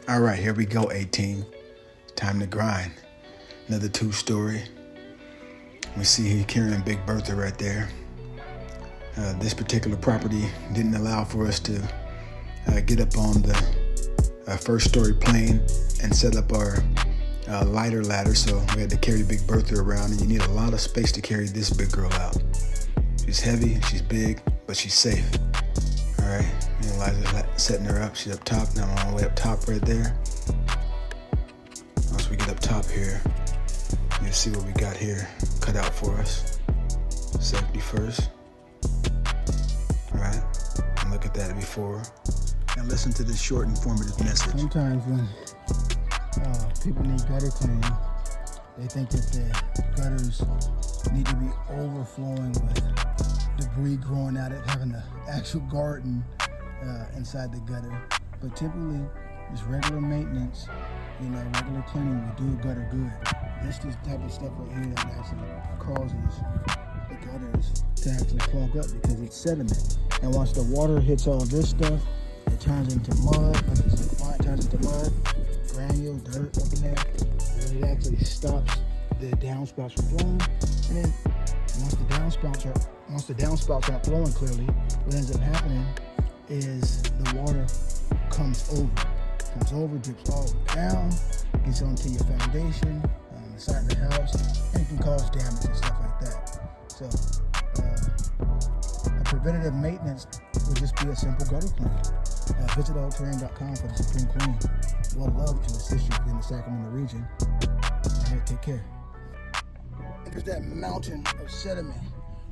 All right, here we go, 18. Time to grind. Another two-story. We see here carrying Big Bertha right there. This particular property didn't allow for us to get up on the first story plane and set up our lighter ladder, so we had to carry Big Bertha around, and you need a lot of space to carry this big girl out. She's heavy, she's big, but she's safe. All right, Eliza's setting her up. She's up top. Now I'm all the way up top right there. Once we get up top here, you'll see what we got here cut out for us. Safety first. All right, and look at that before. Now listen to this short, informative message. Sometimes when people need gutter cleaning, they think that the gutters need to be overflowing with debris growing out of it, having an actual garden inside the gutter. But typically, just regular maintenance, regular cleaning will do a gutter good. This is the type of stuff right here that actually causes the gutters to actually clog up because it's sediment. And once the water hits all this stuff, it turns into mud, like it's like, it turns into mud, granule, dirt up in there, and it actually stops the downspouts from flowing. And then once the downspouts aren't flowing clearly, what ends up happening is the water comes over, drips all the way down, gets onto your foundation, the side of the house, and it can cause damage and stuff like that. So a preventative maintenance would just be a simple gutter clean. Visit TERRAINE.com for the supreme clean. We'll love to assist you in the Sacramento region. All right, take care. There's that mountain of sediment.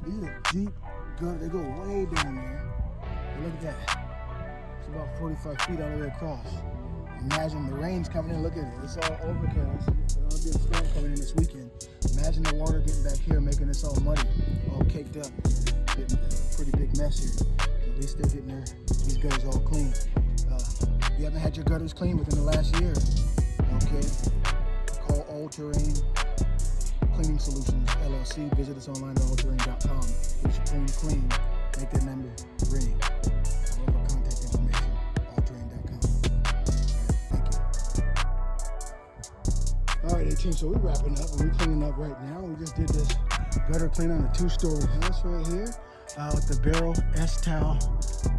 These are deep gutters. They go way down there. But look at that. It's about 45 feet all the way across. Imagine the rain's coming in. Look at it. It's all overcast. There'll be a storm coming in this weekend. Imagine the water getting back here, making this all muddy, all caked up. Getting a pretty big mess here. So at least they're getting these gutters all clean. If you haven't had your gutters clean within the last year, okay, call All Terrain Cleaning Solutions LLC. Visit us online at allterrain.com. Get your clean. Make that number ring. All of our contact information, allterrain.com. Thank you. All right, 18. So we're wrapping up and we're cleaning up right now. We just did this gutter clean on a two-story house right here with the barrel S-towel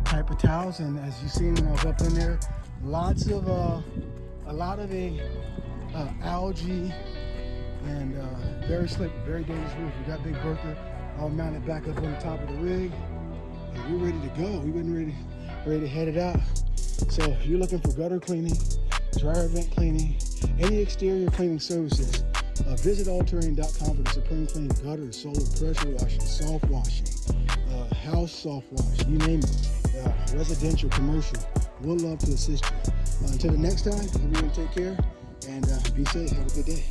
type of towels. And as you seen when I was up in there, a lot of algae and very slippery, very dangerous roof. We got Big Bertha all mounted back up on the top of the rig, and we're ready to go. We've been ready to head it out. So if you're looking for gutter cleaning, dryer vent cleaning, any exterior cleaning services, visit allterrain.com for the supreme clean gutters, solar pressure washing, soft washing, house soft wash, you name it, residential, commercial. We'll love to assist you. Until the next time, everyone take care and be safe. Have a good day.